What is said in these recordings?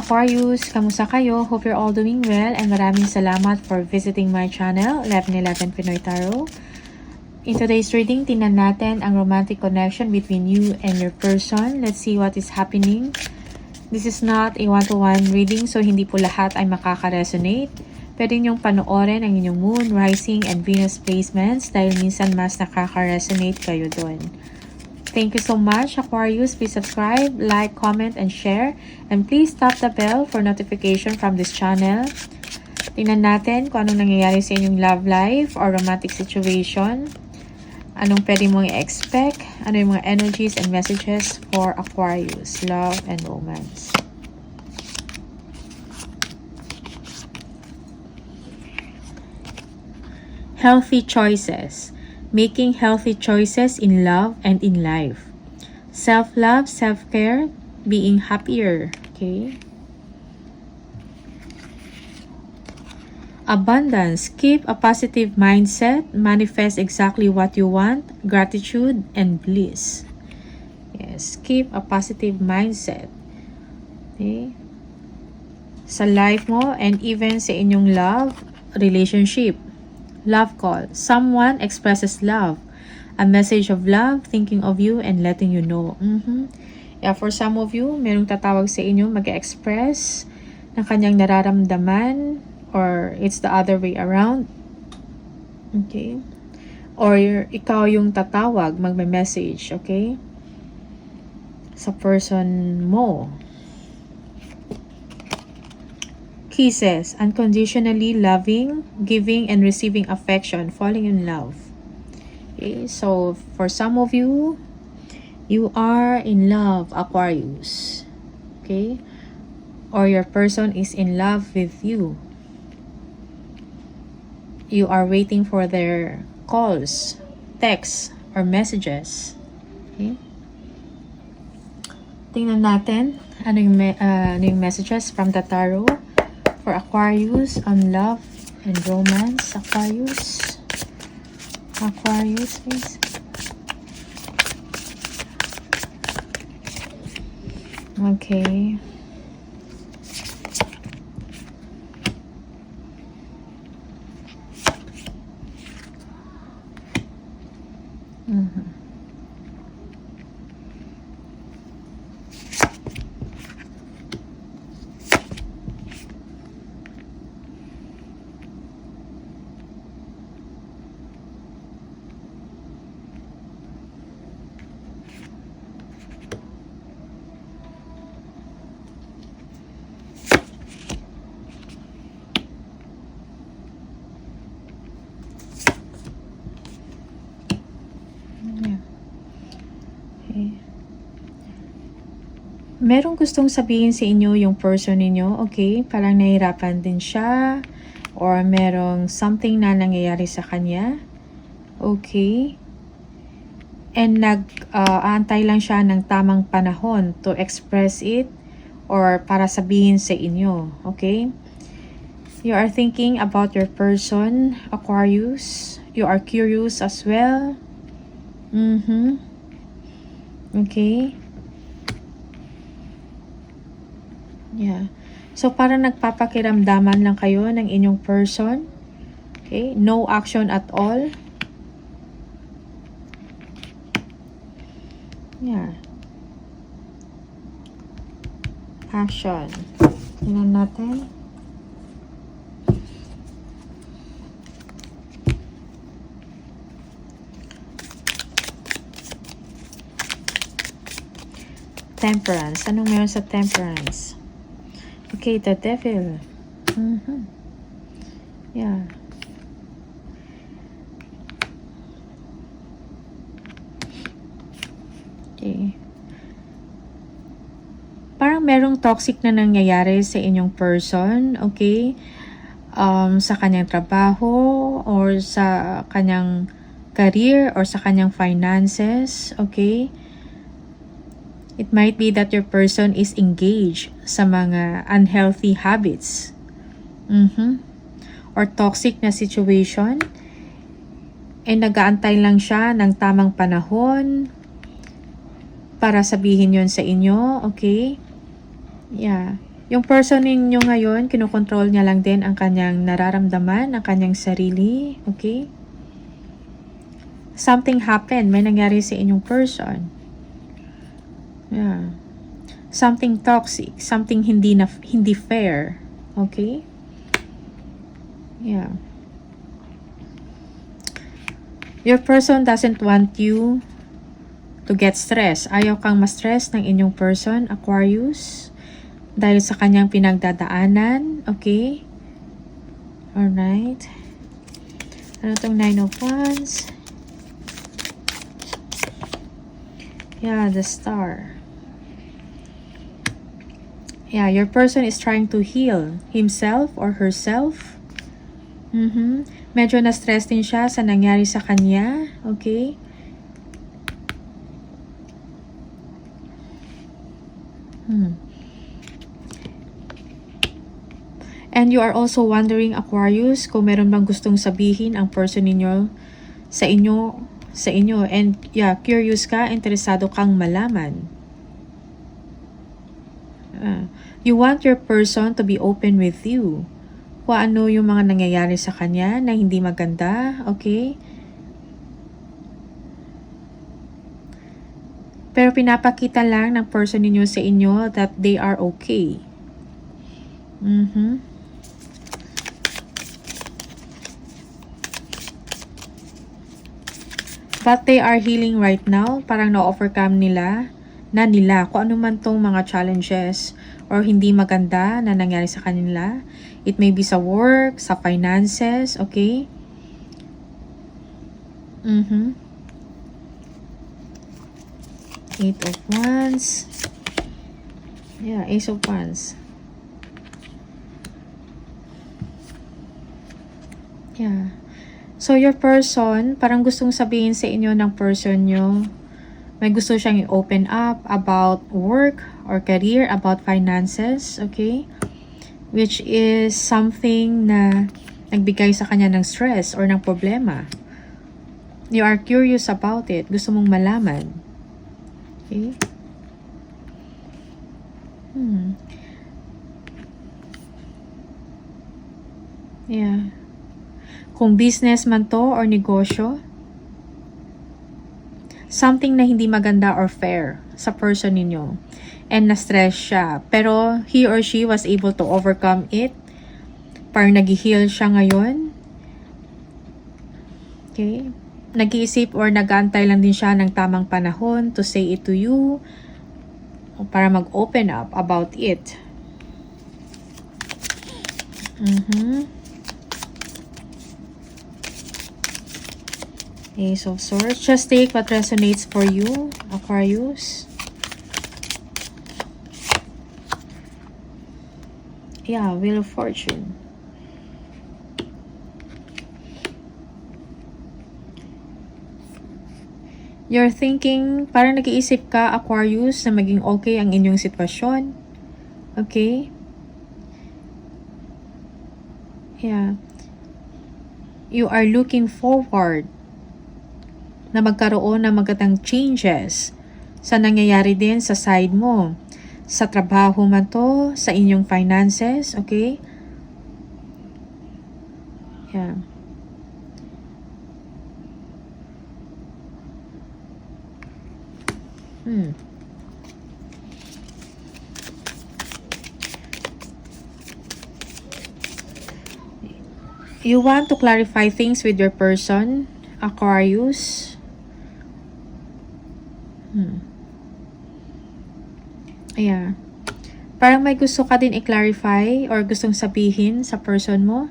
Aquarius, kamusta kayo? Hope you're all doing well and maraming salamat for visiting my channel, 1111 Pinoy Tarot. In today's reading, tingnan natin ang romantic connection between you and your person. Let's see what is happening. This is not a one-to-one reading, so hindi po lahat ay makaka-resonate. Pwede niyong panoorin ang inyong moon, rising, and Venus placements dahil minsan mas nakaka-resonate kayo doon. Thank you so much, Aquarius. Please subscribe, like, comment, and share. And please tap the bell for notification from this channel. Tingnan natin kung anong nangyayari sa inyong love life or romantic situation. Anong pwede mong i-expect? Ano yung mga energies and messages for Aquarius, love and romance. Healthy choices. Making healthy choices in love and in life. Self-love, self-care, being happier. Okay? Abundance. Keep a positive mindset. Manifest exactly what you want. Gratitude and bliss. Yes, keep a positive mindset. Okay? Sa life mo and even sa inyong love relationship. Love call. Someone expresses love. A message of love, thinking of you, and letting you know. Yeah, for some of you, merong tatawag sa inyo, mag-express ng kanyang nararamdaman, or it's the other way around. Okay? Or ikaw yung tatawag, magme-message, okay? Sa person mo. Kisses, unconditionally loving, giving and receiving affection, falling in love. Okay, so for some of you, you are in love, Aquarius. Okay? Or your person is in love with you. You are waiting for their calls, texts, or messages. Okay? Tingnan natin ano yung messages from the tarot for Aquarius on love and romance. Aquarius. Aquarius, please. Okay. Merong gustong sabihin sa inyo yung person ninyo, okay? Parang nahihirapan din siya or merong something na nangyayari sa kanya. Okay? And nag-aantay lang siya ng tamang panahon to express it or para sabihin sa inyo, okay? You are thinking about your person, Aquarius. You are curious as well. Okay? Yeah. So, parang nagpapakiramdaman lang kayo ng inyong person. Okay? No action at all. Yeah. Action. Tingnan natin. Temperance. Anong meron sa temperance? Okay, the devil. Yeah. Okay. Parang merong toxic na nangyayari sa inyong person, okay? Sa kanyang trabaho or sa kanyang career or sa kanyang finances, okay? It might be that your person is engaged sa mga unhealthy habits. Or toxic na situation. And nag-aantay lang siya ng tamang panahon para sabihin yon sa inyo. Okay? Yeah. Yung person ninyo ngayon, kinokontrol niya lang din ang kanyang nararamdaman, ang kanyang sarili. Okay? Something happened. May nangyari sa inyong person. Yeah. Something toxic. Something hindi fair. Okay? Yeah. Your person doesn't want you to get stressed. Ayaw kang ma-stress ng inyong person, Aquarius. Dahil sa kanyang pinagdadaanan. Okay? Alright. Ano itong 9 of Wands? Yeah, the Star. Yeah, your person is trying to heal himself or herself. Medyo na-stress din siya sa nangyari sa kanya. Okay? And you are also wondering, Aquarius, kung meron bang gustong sabihin ang person ninyo sa inyo. And yeah, curious ka, interesado kang malaman. You want your person to be open with you. Kung ano yung mga nangyayari sa kanya na hindi maganda, okay? Pero pinapakita lang ng person ninyo sa inyo that they are okay. But they are healing right now. Parang na-overcome nila kung ano man tong mga challenges or hindi maganda na nangyari sa kanila. It may be sa work, sa finances, okay? Eight of Wands. Yeah, Ace of Wands. Yeah. So, your person, parang gustong sabihin sa inyo ng person nyo, may gusto siyang i-open up about work or career, about finances, okay? Which is something na nagbigay sa kanya ng stress or ng problema. You are curious about it. Gusto mong malaman. Okay? Yeah. Kung business man to or negosyo, something na hindi maganda or fair sa person ninyo. And na-stress siya. Pero he or she was able to overcome it. Parang nag-heal siya ngayon. Okay? Nag-iisip or nag-aantay lang din siya ng tamang panahon to say it to you. Para mag-open up about it. Ace of Swords. Just take what resonates for you, Aquarius. Yeah, Wheel of Fortune. You're thinking, parang nag-iisip ka, Aquarius, na maging okay ang inyong sitwasyon. Okay? Yeah. You are looking forward na magkaroon ng magandang changes sa nangyayari din sa side mo. Sa trabaho man to, sa inyong finances, okay? Yeah. You want to clarify things with your person, Aquarius. Yeah. Parang may gusto ka din i-clarify or gustong sabihin sa person mo.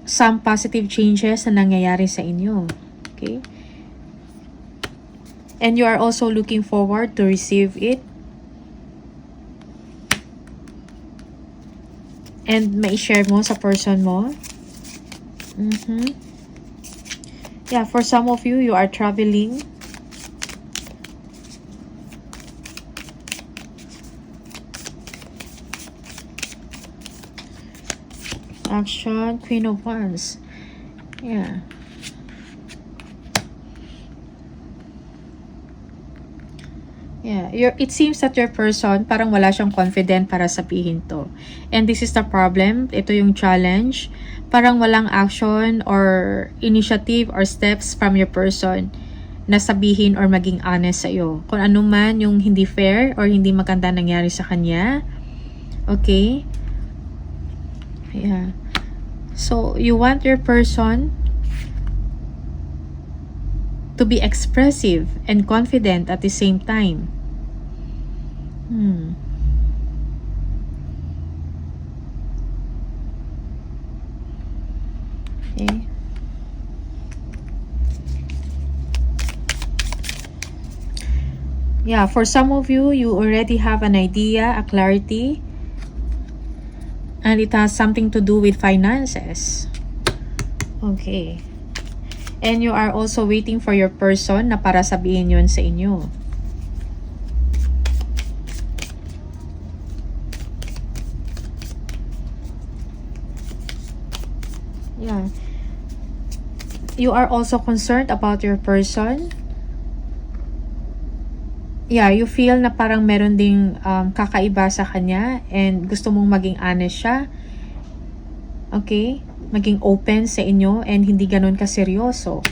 Some positive changes na nangyayari sa inyo. Okay? And you are also looking forward to receive it. And mai-share mo sa person mo. Yeah, for some of you, you are traveling. Action, Queen of Wands. Yeah. Yeah, it seems that your person parang wala siyang confident para sabihin to. And this is the problem. Ito yung challenge. Parang walang action or initiative or steps from your person na sabihin or maging honest sa iyo. Kung ano man yung hindi fair or hindi maganda nangyari sa kanya. Okay? Yeah. So, you want your person to be expressive and confident at the same time. Okay. Yeah, for some of you, you already have an idea, a clarity, and it has something to do with finances. Okay. And you are also waiting for your person na para sabihin yun sa inyo. Yeah. You are also concerned about your person. Yeah, you feel na parang meron ding kakaiba sa kanya and gusto mong maging honest siya. Okay? Maging open sa inyo and hindi ganun kaseryoso.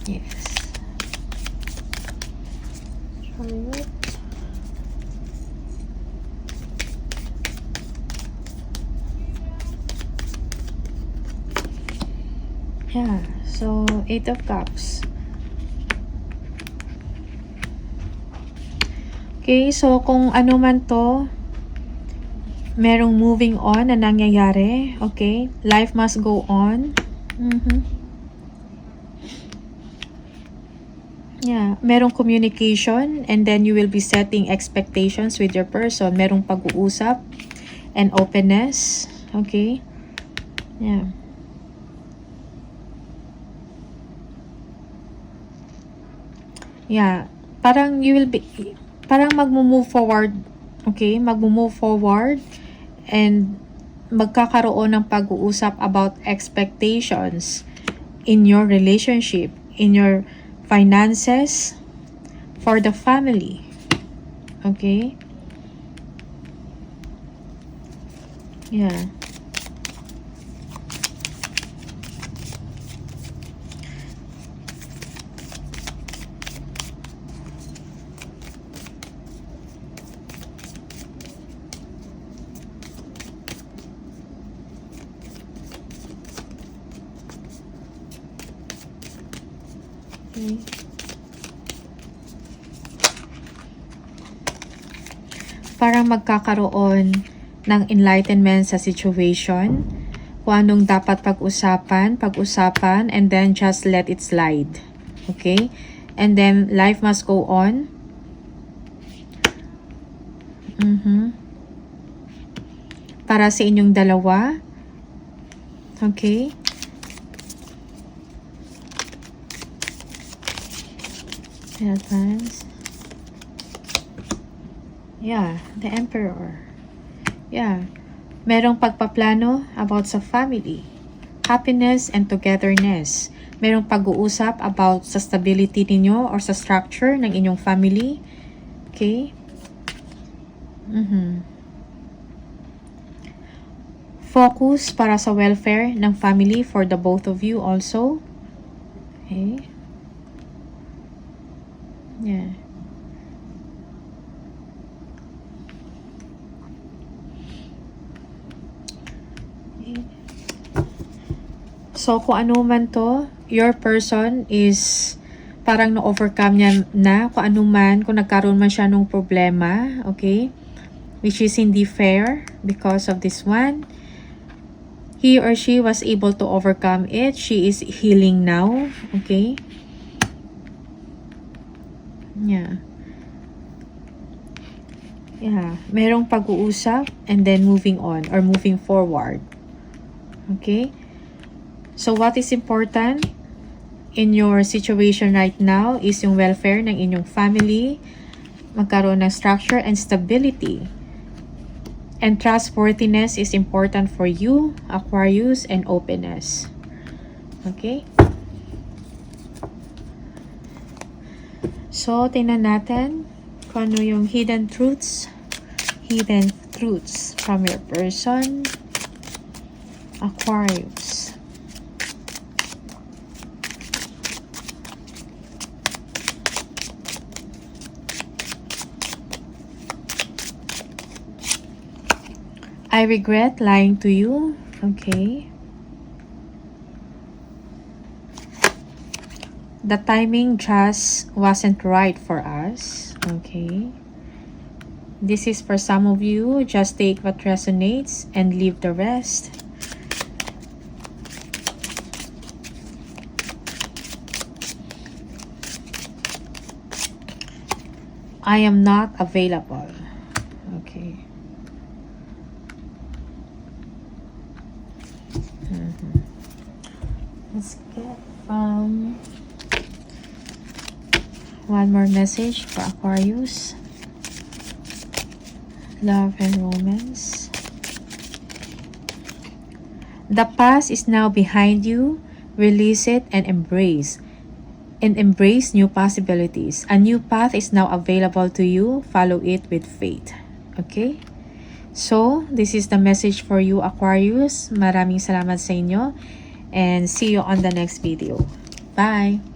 Yes. Yeah, so 8 of Cups. Okay, so kung ano man to, merong moving on na nangyayari. Okay? Life must go on. Yeah. Merong communication and then you will be setting expectations with your person. Merong pag-uusap and openness. Okay? Yeah. Yeah. Parang you will be, parang mag-move forward. Okay? Mag-move forward and magkakaroon ng pag-uusap about expectations in your relationship, in your finances, for the family. Okay? Yeah. Okay. Parang magkakaroon ng enlightenment sa situation, kung anong dapat pag-usapan, and then just let it slide. Okay? And then life must go on. Para sa inyong dalawa. Okay? Advance. Yeah, the Emperor. Yeah. Merong pagpaplano about sa family, happiness and togetherness. Merong pag-uusap about sa stability ninyo or sa structure ng inyong family. Okay? Focus para sa welfare ng family for the both of you also. Okay? Yeah. So, kung ano man to, your person is parang na-overcome niya na kung ano man, kung nagkaroon man siya ng problema, okay? Which is hindi fair because of this one. He or she was able to overcome it. She is healing now, okay? Yeah. Yeah. Merong pag-uusap and then moving on or moving forward. Okay? So, what is important in your situation right now is yung welfare ng inyong family, magkaroon ng structure and stability. And trustworthiness is important for you, Aquarius, and openness. Okay? So, tingnan natin kung ano yung hidden truths from your person, Aquarius. I regret lying to you. Okay. The timing just wasn't right for us. Okay. This is for some of you. Just take what resonates and leave the rest. I am not available. Okay. Let's get one more message for Aquarius. Love and romance. The past is now behind you. Release it and embrace. And embrace new possibilities. A new path is now available to you. Follow it with faith. Okay? So, this is the message for you, Aquarius. Maraming salamat sa inyo. And see you on the next video. Bye!